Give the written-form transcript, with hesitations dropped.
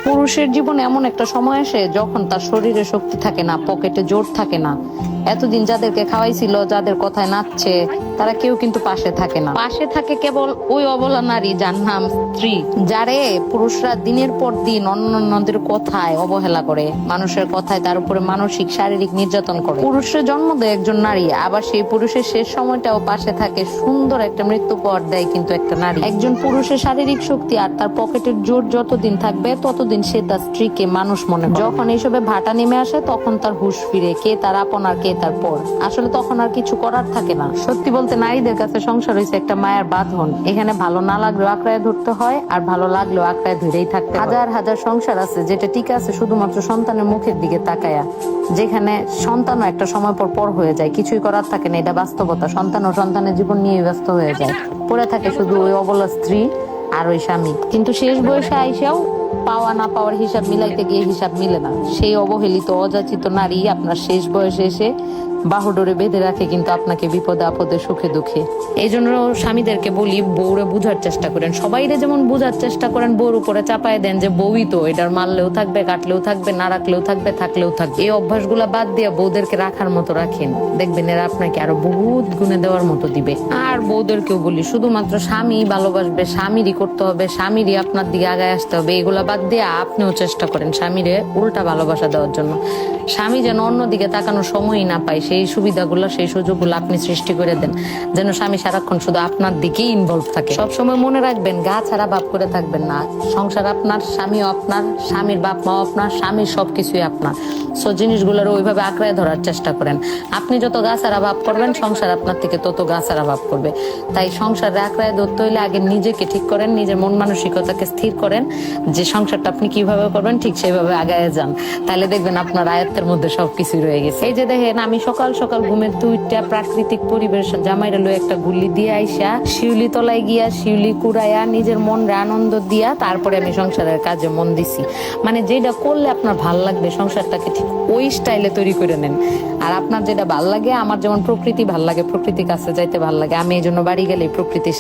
পুরুষের জীবনে এমন একটা সময় আসে যখন তার শরীরে শক্তি থাকে না, পকেটে জোর থাকে না। এতদিন যাদেরকে খাওয়াইছিল, যাদের কথায় নাচছে, তারা কেউ কিন্তু পাশে থাকে না। পাশে থাকে কেবল ওই অবলা নারী যার নাম স্ত্রী, যারে পুরুষরা দিনের পর দিন অন্যান্যদের কথায় অবহেলা করে, মানুষের কথায় তার উপরে মানসিক শারীরিক নির্যাতন করে। পুরুষের জন্ম দেয় একজন নারী, আবার সেই পুরুষের শেষ সময়টাও পাশে থাকে, সুন্দর একটা মৃত্যু পর দেয় কিন্তু একটা নারী। একজন পুরুষের শারীরিক শক্তি আর তার পকেটের জোর যতদিন থাকবে ততদিন সে তার স্ত্রীকে মানুষ মনে করে। যখন এইসবে ভাটা নেমে আসে তখন তার হুঁশ ফিরে, কে তার আপন আর কে তার পর। আসলে তখন আর কিছু করার থাকে না। সত্যি বলতে নারীদের কাছে সংসার হয়েছে একটা মায়ের বাঁধন। এখানে ভালো না লাগলেও আঁকড়ায় ধরতে হয়, আর ভালো লাগলেও আঁকড়ায় ধরেই থাকতে হয়। হাজার হাজার সংসার আছে যেটা টিকে আছে শুধুমাত্র সন্তানের মুখের দিকে তাকায়া, যেখানে সন্তানও একটা সময় পর পর হয়ে যায়, কিছুই করার থাকে না। এটা বাস্তবতা। সন্তান ও সন্তানের জীবন নিয়ে ব্যস্ত হয়ে যায়, পড়ে থাকে শুধু ওই অবলা স্ত্রী আর ওই স্বামী। কিন্তু শেষ বয়সে আইসাও পাওয়া না পাওয়ার হিসাব মিলাইতে গিয়ে হিসাব মিলে না। সেই অবহেলিত অযাচিত নারী আপনার শেষ বয়সে এসে বাহুডোরে বেঁধে রাখে কিন্তু আপনাকে বিপদে আপদে সুখে দুঃখে। এই জন্য স্বামীদেরকে বলি, বউরে বুঝার চেষ্টা করেন। সবাইরে যেমন বুঝার চেষ্টা করেন, বউর উপরে চাপায় দেন যে বউই তো, এটার মারলেও থাকবে, কাটলেও থাকবে, না রাখলেও থাকবে, থাকলেও থাকবে। এই অভ্যাসগুলা বাদ দিয়ে বউদেরকে রাখার মতো রাখেন, দেখবেন এরা আপনাকে আরো বহুত গুণে দেওয়ার মতো দিবে। আর বউদেরকেও বলি, শুধুমাত্র স্বামী ভালোবাসবে, স্বামীরই করতে হবে, স্বামীরই আপনার দিকে আগায় আসতে হবে, এগুলা বাদ দিয়ে আপনিও চেষ্টা করেন স্বামীরে উল্টা ভালোবাসা দেওয়ার জন্য। স্বামী যেন অন্যদিকে তাকানোর সময়ই না পায়, সেই সুবিধাগুলো সেই সুযোগগুলো আপনি সৃষ্টি করে দেন, যেন স্বামী সারাক্ষণ শুধু আপনার দিকেই ইনভলভ থাকে। সবসময় মনে রাখবেন, গা ছাড়া ভাব করে থাকবেন না। সংসার আপনার, স্বামীও আপনার, স্বামীর বাপ মাও আপনার, স্বামীর সবকিছুই আপনার। সো জিনিসগুলোর ওইভাবে আঁকড়ায় ধরার চেষ্টা করেন। আপনি যত গা ছাড়া ভাব করবেন, সংসার আপনার থেকে তত গা ছাড়া ভাব করবে। তাই সংসারে আঁকড়ায় ধরতে হইলে আগে নিজেকে ঠিক করেন, নিজের মন মানসিকতাকে স্থির করেন যে সংসারটা আপনি কিভাবে করবেন, ঠিক সেইভাবে আগায় যান। তাহলে দেখবেন আপনার আয়ত্তের মধ্যে সবকিছু রয়ে গেছে। এই যে দেখেন, আমি সকাল সকাল ঘুমের দুইটা প্রাকৃতিক পরিবেশ জামাইরা লয়ে একটা গুল্লি দিয়ে আইসা শিউলি তলায় গিয়া শিউলি কুড়াইয়া নিজের মনরে আনন্দ দিয়া তারপরে আমি সংসারের কাজে মন দিছি। মানে যেটা করলে আপনার ভাল লাগবে, সংসারটাকে ঠিক ওই স্টাইলে তৈরি করে নেন। আর আপনার যেটা ভাল লাগে, আমার যেমন প্রকৃতি ভাল লাগে, প্রকৃতির কাছে যাইতে ভাল লাগে, আমি এই জন্য বাড়ি গেলে প্রকৃতির